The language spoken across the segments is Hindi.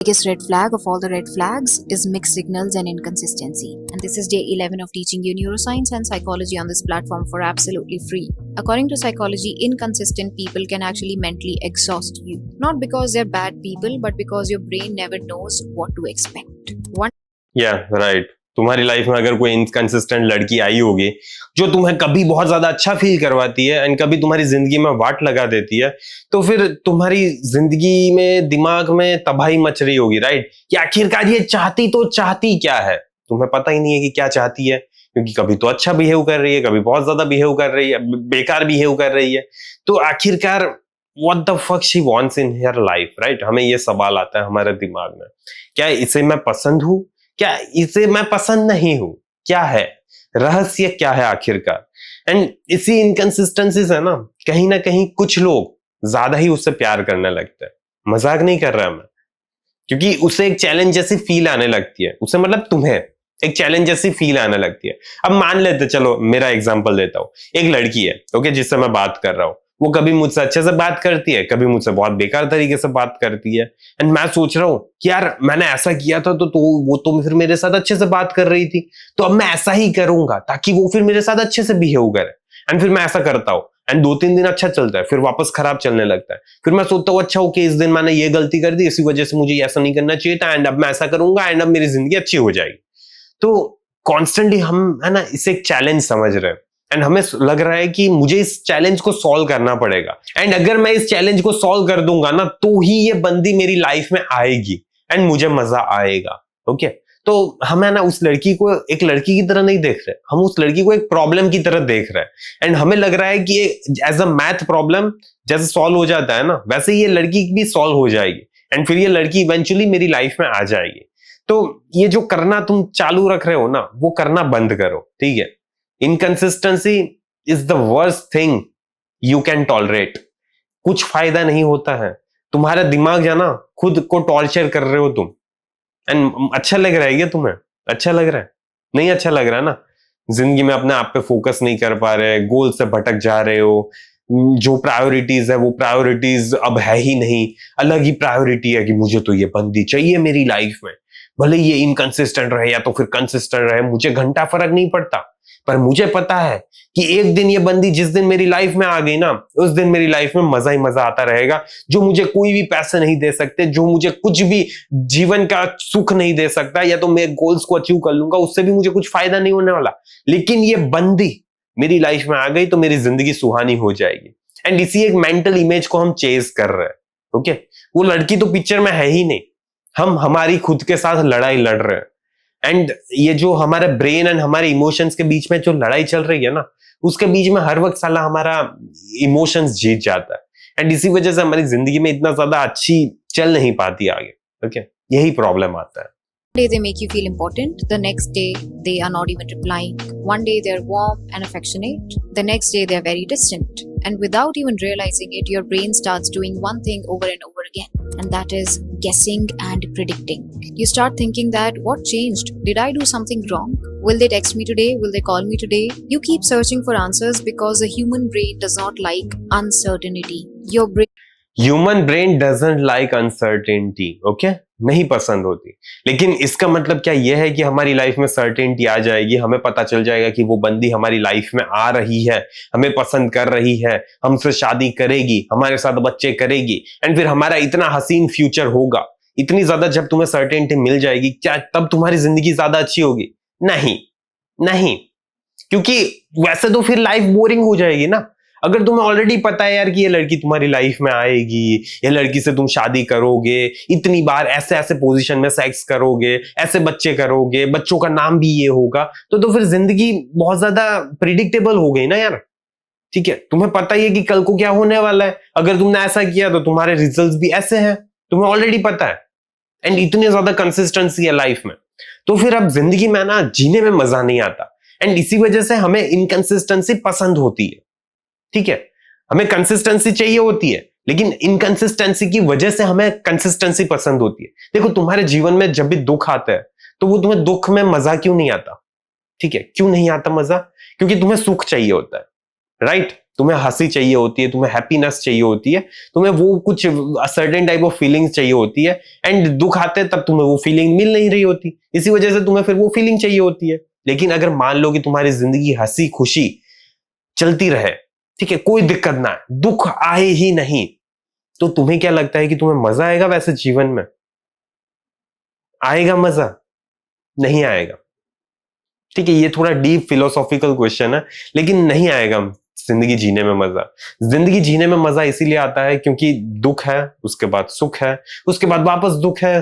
Biggest red flag of all the red flags is mixed signals and inconsistency. And this is day 11 of teaching you neuroscience and psychology on this platform for absolutely free. According to psychology, inconsistent people can actually mentally exhaust you. Not because they're bad people, but because your brain never knows what to expect. Right तुम्हारी लाइफ में अगर कोई इनकंसिस्टेंट लड़की आई होगी जो तुम्हें कभी बहुत ज्यादा अच्छा फील करवाती है एंड कभी तुम्हारी जिंदगी में वाट लगा देती है, तो फिर तुम्हारी जिंदगी में दिमाग में तबाही मच रही होगी, राइट? कि आखिरकार ये चाहती तो चाहती क्या है, तुम्हें पता ही नहीं है कि क्या चाहती है, क्योंकि कभी तो अच्छा बिहेव कर रही है, कभी बहुत ज्यादा बिहेव कर रही है, बेकार बिहेव कर रही है। तो आखिरकार what the fuck she wants in her life, right? हमें ये सवाल आता है हमारे दिमाग में, क्या इसे मैं पसंद हूं, क्या इसे मैं पसंद नहीं हूं, क्या है रहस्य, क्या है आखिरकार? एंड इसी इनकंसिस्टेंसी से ना कहीं कुछ लोग ज्यादा ही उससे प्यार करने लगते हैं। मजाक नहीं कर रहा मैं, क्योंकि उसे एक चैलेंज जैसी फील आने लगती है, उसे मतलब तुम्हें एक चैलेंज जैसी फील आने लगती है। अब मान लेते, चलो मेरा एग्जांपल देता हूं, एक लड़की है, ओके, जिससे मैं बात कर रहा हूं, वो कभी मुझसे अच्छे से बात करती है, कभी मुझसे बहुत बेकार तरीके से बात करती है। एंड मैं सोच रहा हूं कि यार मैंने ऐसा किया था तो वो तो फिर मेरे साथ अच्छे से बात कर रही थी, तो अब मैं ऐसा ही करूंगा ताकि वो फिर मेरे साथ अच्छे से बिहेव करे। एंड फिर मैं ऐसा करता हूं एंड 2-3 दिन अच्छा चलता है, फिर वापस खराब चलने लगता है। फिर मैं सोचता हूँ अच्छा ओके, इस दिन मैंने ये गलती कर दी, इसी वजह से मुझे ऐसा नहीं करना चाहिए था, एंड अब मैं ऐसा करूंगा एंड अब मेरी जिंदगी अच्छी हो जाएगी। तो कॉन्स्टेंटली हम है ना इसे एक चैलेंज समझ रहे हैं एंड हमें लग रहा है कि मुझे इस चैलेंज को सॉल्व करना पड़ेगा, एंड अगर मैं इस चैलेंज को सॉल्व कर दूंगा ना तो ही ये बंदी मेरी लाइफ में आएगी एंड मुझे मजा आएगा। ओके, तो हम है ना उस लड़की को एक लड़की की तरह नहीं देख रहे, हम उस लड़की को एक प्रॉब्लम की तरह देख रहे हैं। एंड हमें लग रहा है कि एज अ मैथ प्रॉब्लम जैसे सॉल्व हो जाता है ना, वैसे ये लड़की भी सॉल्व हो जाएगी एंड फिर ये लड़की इवेंचुअली मेरी लाइफ में आ जाएगी। तो ये जो करना तुम चालू रख रहे हो ना, वो करना बंद करो, ठीक है? Inconsistency is the worst thing you can tolerate. कुछ फायदा नहीं होता है, तुम्हारा दिमाग है ना खुद को टॉर्चर कर रहे हो तुम। एंड अच्छा लग रहा है क्या तुम्हें? अच्छा लग रहा है? नहीं अच्छा लग रहा है ना? जिंदगी में अपने आप पे फोकस नहीं कर पा रहे, गोल से भटक जा रहे हो, जो प्रायोरिटीज है वो प्रायोरिटीज अब है ही नहीं, अलग ही प्रायोरिटी है कि मुझे तो ये बंदी चाहिए मेरी लाइफ में, भले ये इनकंसिस्टेंट रहे या तो फिर कंसिस्टेंट रहे, मुझे घंटा फर्क नहीं पड़ता। पर मुझे पता है कि एक दिन ये बंदी जिस दिन मेरी लाइफ में आ गई ना, उस दिन मेरी लाइफ में मजा ही मजा आता रहेगा। जो मुझे कोई भी पैसे नहीं दे सकते, जो मुझे कुछ भी जीवन का सुख नहीं दे सकता, या तो मैं गोल्स को अचीव कर लूंगा, उससे भी मुझे कुछ फायदा नहीं होने वाला, लेकिन ये बंदी मेरी लाइफ में आ गई तो मेरी जिंदगी सुहानी हो जाएगी। एंड इसी एक मेंटल इमेज को हम चेज कर रहे हैं। ओके, वो लड़की तो पिक्चर में है ही नहीं, हम हमारी खुद के साथ लड़ाई लड़ रहे हैं। एंड ये जो हमारे ब्रेन एंड हमारे इमोशंस के बीच में जो लड़ाई चल रही है ना, उसके बीच में हर वक्त साला हमारा इमोशंस जीत जाता है, एंड इसी वजह से हमारी जिंदगी में इतना ज्यादा अच्छी चल नहीं पाती आगे। ओके, यही प्रॉब्लम आता है। One day they make you feel important, the next day they are not even replying. One day they're warm and affectionate, the next day they're very distant. And without even realizing it, your brain starts doing one thing over and over again, and that is guessing and predicting. You start thinking that, what changed? Did I do something wrong? Will they text me today? Will they call me today? You keep searching for answers because the human brain does not like uncertainty. Human brain doesn't like uncertainty, okay? नहीं पसंद होती। लेकिन इसका मतलब क्या यह है कि हमारी लाइफ में सर्टेनिटी आ जाएगी, हमें पता चल जाएगा कि वो बंदी हमारी लाइफ में आ रही है, हमें पसंद कर रही है, हमसे शादी करेगी, हमारे साथ बच्चे करेगी, एंड फिर हमारा इतना हसीन फ्यूचर होगा। इतनी ज्यादा जब तुम्हें सर्टेनिटी मिल जाएगी, क्या तब तुम्हारी जिंदगी ज्यादा अच्छी होगी? नहीं, नहीं, क्योंकि वैसे तो फिर लाइफ बोरिंग हो जाएगी ना। अगर तुम्हें ऑलरेडी पता है यार कि ये लड़की तुम्हारी लाइफ में आएगी, ये लड़की से तुम शादी करोगे, इतनी बार ऐसे ऐसे पोजीशन में सेक्स करोगे, ऐसे बच्चे करोगे, बच्चों का नाम भी ये होगा, तो फिर जिंदगी बहुत ज्यादा प्रिडिक्टेबल हो गई ना यार। ठीक है, तुम्हें पता ही है कि कल को क्या होने वाला है, अगर तुमने ऐसा किया तो तुम्हारे रिजल्ट्स भी ऐसे हैं, तुम्हें ऑलरेडी पता है। एंड इतनी ज्यादा कंसिस्टेंसी है लाइफ में, तो फिर अब जिंदगी में ना जीने में मजा नहीं आता, एंड इसी वजह से हमें इनकंसिस्टेंसी पसंद होती है। ठीक है, हमें कंसिस्टेंसी चाहिए होती है, लेकिन इनकंसिस्टेंसी की वजह से हमें कंसिस्टेंसी पसंद होती है। देखो, तुम्हारे जीवन में जब भी दुख आता है तो वो तुम्हें दुख में मजा क्यों नहीं आता? ठीक है, क्यों नहीं आता मजा? क्योंकि तुम्हें सुख चाहिए होता है, राइट? तुम्हें हंसी चाहिए होती है, तुम्हें हैप्पीनेस चाहिए होती है, तुम्हें वो कुछ सर्टेन टाइप ऑफ फीलिंग्स चाहिए होती है, एंड दुख आते तब तुम्हें वो फीलिंग मिल नहीं रही होती, इसी वजह से तुम्हें फिर वो फीलिंग चाहिए होती है। लेकिन अगर मान लो कि तुम्हारी जिंदगी हंसी खुशी चलती रहे, ठीक है, कोई दिक्कत ना है, दुख आए ही नहीं, तो तुम्हें क्या लगता है कि तुम्हें मजा आएगा वैसे जीवन में? आएगा मजा? नहीं आएगा। ठीक है, ये थोड़ा डीप फिलोसॉफिकल क्वेश्चन है, लेकिन नहीं आएगा जिंदगी जीने में मजा। जिंदगी जीने में मजा इसीलिए आता है क्योंकि दुख है, उसके बाद सुख है, उसके बाद वापस दुख है,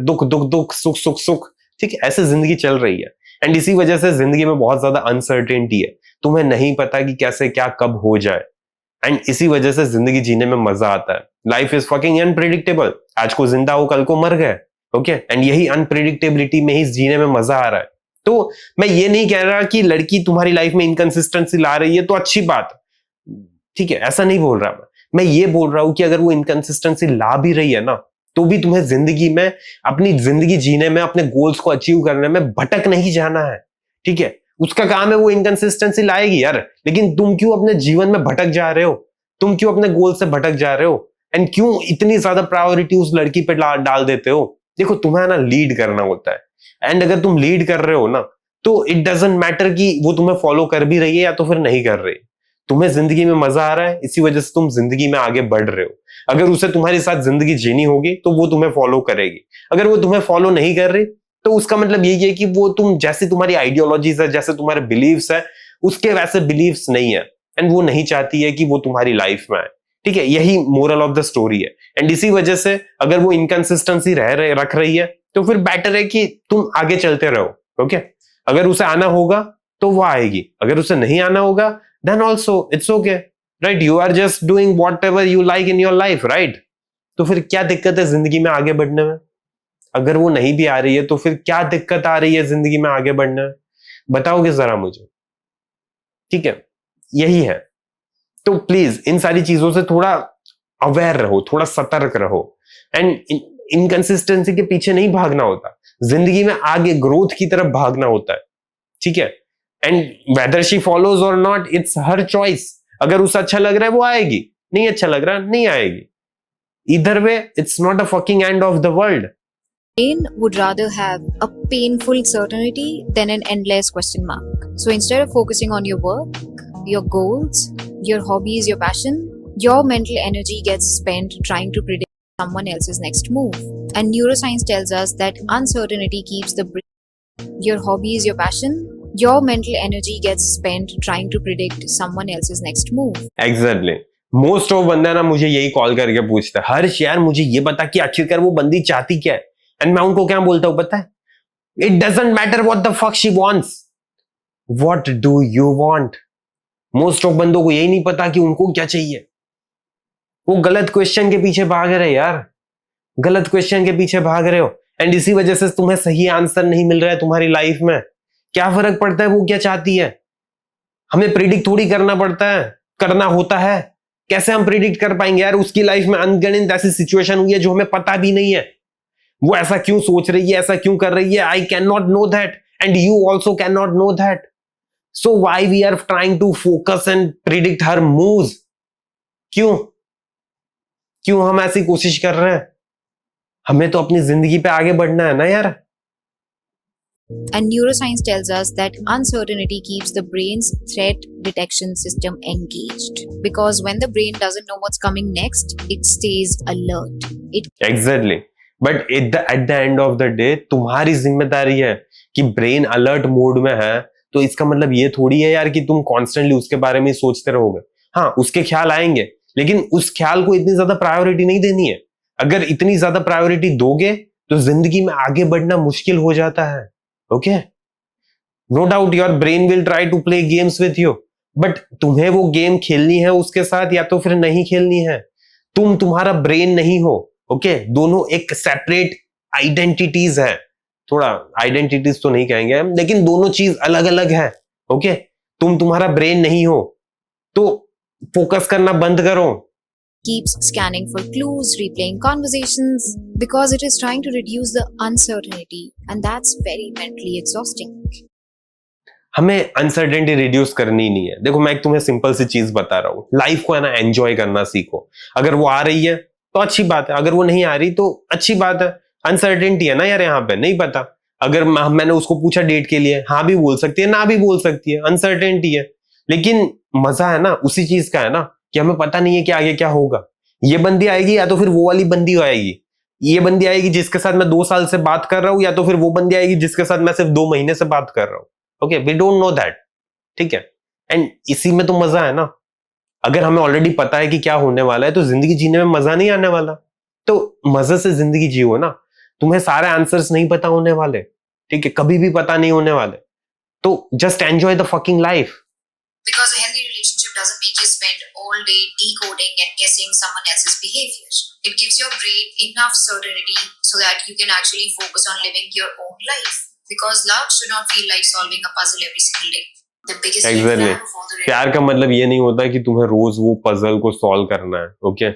दुख दुख दुख, सुख सुख सुख। ठीक है, ऐसे जिंदगी चल रही है, एंड इसी वजह से जिंदगी में बहुत ज्यादा अनसर्टेनिटी है, तुम्हें नहीं पता कि कैसे क्या कब हो जाए, एंड इसी वजह से जिंदगी जीने में मजा आता है। लाइफ इज फकिंग अनप्रिडिक्टेबल, आज को जिंदा हो कल को मर गए, ओके, एंड यही अनप्रिडिक्टेबिलिटी में ही जीने में मजा आ रहा है। तो मैं ये नहीं कह रहा कि लड़की तुम्हारी लाइफ में इनकंसिस्टेंसी ला रही है तो अच्छी बात, ठीक है, ऐसा नहीं बोल रहा मैं ये बोल रहा हूं कि अगर वो इनकंसिस्टेंसी ला भी रही है ना, तो भी तुम्हें जिंदगी में, अपनी जिंदगी जीने में, अपने गोल्स को अचीव करने में भटक नहीं जाना है। ठीक है, उसका काम है वो इनकंसिस्टेंसी लाएगी यार, लेकिन तुम क्यों अपने जीवन में भटक जा रहे हो? तुम क्यों अपने गोल से भटक जा रहे हो? एंड क्यों इतनी ज्यादा प्रायोरिटी उस लड़की पे डाल देते हो? देखो, तुम्हें ना लीड करना होता है, एंड अगर तुम लीड कर रहे हो ना, तो इट डजंट मैटर कि वो तुम्हें फॉलो कर भी रही है या तो फिर नहीं कर रही। तुम्हें जिंदगी में मजा आ रहा है, इसी वजह से तुम जिंदगी में आगे बढ़ रहे हो। अगर उसे तुम्हारे साथ जिंदगी जीनी होगी तो वो तुम्हें फॉलो करेगी। अगर वो तुम्हें फॉलो नहीं कर रही तो उसका मतलब यही है कि वो तुम जैसी तुम्हारी आइडियोलॉजीज है, जैसे तुम्हारे बिलीव्स है, उसके वैसे बिलीव्स नहीं है, एंड वो नहीं चाहती है कि वो तुम्हारी लाइफ में आए। ठीक है, यही मोरल ऑफ द स्टोरी है। एंड इसी वजह से अगर वो इनकंसिस्टेंसी रख रही है तो फिर बेटर है कि तुम आगे चलते रहो। ओके, अगर उसे आना होगा तो वो आएगी, अगर उसे नहीं आना होगा then also it's okay, right? You are just doing whatever you like in your life, right? तो फिर क्या दिक्कत है जिंदगी में आगे बढ़ने में? अगर वो नहीं भी आ रही है तो फिर क्या दिक्कत आ रही है जिंदगी में आगे बढ़ने में? बताओगे जरा मुझे? ठीक है, यही है। तो प्लीज इन सारी चीजों से थोड़ा अवेयर रहो, थोड़ा सतर्क रहो, एंड इनकंसिस्टेंसी के पीछे नहीं भागना होता, जिंदगी में आगे ग्रोथ की तरफ भागना होता है। ठीक है, एंड वेदर शी फॉलोज और नॉट, इट्स हर चॉइस। अगर उसे अच्छा लग रहा है वो आएगी, नहीं अच्छा लग रहा नहीं आएगी। Either way, it's not a fucking end of the world. Brain would rather have a painful certainty than an endless question mark. So instead of focusing on your work, your goals, your hobbies, your passion, your mental energy gets spent trying to predict someone else's next move. And neuroscience tells us that uncertainty keeps the brain. Your hobbies, your passion, your mental energy gets spent trying to predict someone else's next move. Exactly. Most of बंदा ना मुझे यही कॉल करके पूछता है, हर्ष यार मुझे ये बता कि आखिरकार वो बंदी चाहती क्या है? एंड मैं उनको क्या बोलता हूं पता है? It doesn't matter what the fuck she wants, what do you want? Most of बंदों को यही नहीं पता कि उनको क्या चाहिए। वो गलत क्वेश्चन के पीछे भाग रहे यार, गलत क्वेश्चन के पीछे भाग रहे हो, एंड इसी वजह से तुम्हें सही आंसर नहीं मिल रहा है तुम्हारी लाइफ में। क्या फर्क पड़ता है वो क्या चाहती है? हमें प्रिडिक्ट थोड़ी करना पड़ता है, करना होता है। कैसे हम प्रिडिक्ट कर पाएंगे यार? उसकी लाइफ में अनगिनत ऐसी सिचुएशन हुई है जो हमें पता भी नहीं है। वो ऐसा क्यों सोच रही है, ऐसा क्यों कर रही है? I can not know that, and you also can not know that. So why we are trying to focus and predict her moves? क्यों क्यों हम ऐसी कोशिश कर रहे हैं? हमें तो अपनी जिंदगी पे आगे बढ़ना है ना यार। And neuroscience tells us that uncertainty keeps the brain's threat detection system engaged. Because when the brain doesn't know what's coming next, it stays alert. Exactly. But at the end of the day, तुम्हारी जिम्मेदारी है कि ब्रेन अलर्ट मोड में है, तो इसका मतलब ये थोड़ी है यार कि तुम कॉन्स्टेंटली उसके बारे में सोचते रहोगे। हाँ, उसके ख्याल आएंगे, लेकिन उस ख्याल को इतनी ज्यादा प्रायोरिटी नहीं देनी है। अगर इतनी ज्यादा प्रायोरिटी दोगे तो जिंदगी में आगे बढ़ना मुश्किल हो जाता है। Okay, no doubt your brain will try to play games with you, but तुम्हें वो गेम खेलनी है उसके साथ या तो फिर नहीं खेलनी है। तुम तुम्हारा ब्रेन नहीं हो। ओके, दोनों एक सेपरेट आइडेंटिटीज है। थोड़ा आइडेंटिटीज तो नहीं कहेंगे हम, लेकिन दोनों चीज अलग अलग है। ओके, तुम तुम्हारा ब्रेन नहीं हो तो फोकस करना बंद करो। Keeps scanning for clues, replaying conversations, because it is trying to reduce the uncertainty, and that's very mentally exhausting. हमें अनसर्टेनिटी रिड्यूस करनी नहीं है। देखो मैं एक तुम्हें सिंपल सी चीज बता रहा हूँ, लाइफ को है ना एंजॉय करना सीखो। अगर वो आ रही है तो अच्छी बात है, अगर वो नहीं आ रही तो अच्छी बात है। अनसर्टेनिटी है ना यार, यहाँ पे नहीं पता। अगर मैंने उसको पूछा डेट के लिए, हाँ भी बोल सकती है, ना भी बोल सकती है, अनसर्टेनिटी है। लेकिन मजा है ना उसी चीज का है ना, कि हमें पता नहीं है कि आगे क्या होगा। ये बंदी आएगी या तो फिर वो वाली बंदी आएगी। ये बंदी आएगी जिसके साथ मैं 2 साल से बात कर रहा हूं, या तो फिर वो बंदी आएगी जिसके साथ मैं सिर्फ 2 महीने से बात कर रहा हूं। Okay, we don't know that, ठीक है। एंड इसी में तो मजा है ना। अगर हमें ऑलरेडी पता है कि क्या होने वाला है तो जिंदगी जीने में मजा नहीं आने वाला। तो मजे से जिंदगी जियो ना। तुम्हें सारे आंसर्स नहीं पता होने वाले, ठीक है, कभी भी पता नहीं होने वाले। तो just enjoy the fucking life. Because a healthy relationship doesn't make you spend all day decoding and guessing someone else's behavior. It gives your brain enough certainty so that you can actually focus on living your own life. Because love should not feel like solving a puzzle every single day. The biggest red Exactly. flag of all the red प्यार का मतलब ये नहीं होता कि तुम्हें रोज वो पजल को सॉल्व करना है, ओके।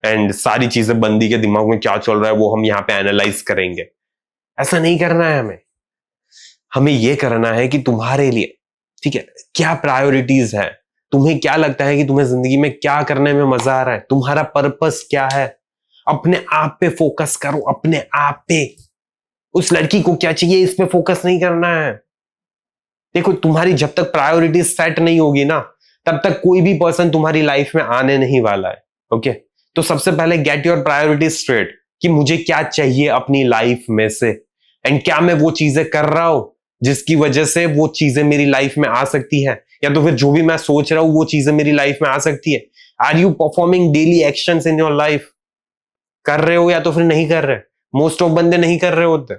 एंड सारी चीजें बंदी के दिमाग में क्या चल रहा है वो हम यहाँ पे एनालाइज करेंगे, ऐसा नहीं करना है हमें। हमें ये करना है कि तुम्हारे लिए, ठीक है, क्या प्रायोरिटीज है, तुम्हें क्या लगता है कि तुम्हें जिंदगी में क्या करने में मजा आ रहा है, तुम्हारा पर्पस क्या है। अपने आप पे फोकस करो, अपने आप पे। उस लड़की को क्या चाहिए इस पे फोकस नहीं करना है। देखो तुम्हारी जब तक प्रायोरिटीज सेट नहीं होगी ना, तब तक कोई भी पर्सन तुम्हारी लाइफ में आने नहीं वाला है, ओके। तो सबसे पहले गेट योर प्रायोरिटीज स्ट्रेट कि मुझे क्या चाहिए अपनी लाइफ में से, एंड क्या मैं वो चीजें कर रहा हूं जिसकी वजह से वो चीजें मेरी लाइफ में आ सकती है, या तो फिर जो भी मैं सोच रहा हूं वो चीजें मेरी लाइफ में आ सकती है। Are you performing daily actions in your life? कर रहे हो या तो फिर नहीं कर रहे। मोस्ट ऑफ बंदे नहीं कर रहे होते,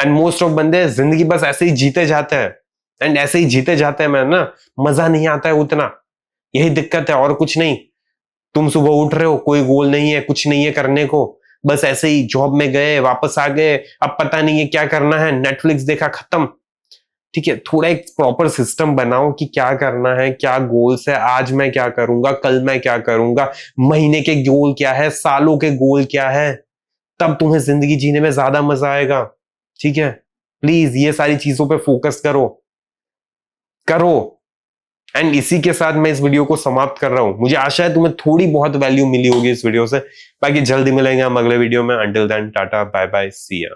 एंड मोस्ट ऑफ बंदे जिंदगी बस ऐसे ही जीते जाते हैं, एंड ऐसे ही जीते जाते हैं मैं ना, मजा नहीं आता है उतना। यही दिक्कत है और कुछ नहीं। तुम सुबह उठ रहे हो, कोई गोल नहीं है, कुछ नहीं है करने को, बस ऐसे ही जॉब में गए वापस आ गए, अब पता नहीं है क्या करना है, नेटफ्लिक्स देखा खत्म, ठीक है। थोड़ा एक प्रॉपर सिस्टम बनाओ कि क्या करना है, क्या गोल्स है, आज मैं क्या करूंगा, कल मैं क्या करूंगा, महीने के गोल क्या है, सालों के गोल क्या है, तब तुम्हें जिंदगी जीने में ज्यादा मजा आएगा, ठीक है। प्लीज ये सारी चीजों पे फोकस करो। एंड इसी के साथ मैं इस वीडियो को समाप्त कर रहा हूं। मुझे आशा है तुम्हें थोड़ी बहुत वैल्यू मिली होगी इस वीडियो से। बाकी जल्दी मिलेंगे हम अगले वीडियो में। Until then tata bye bye, see या।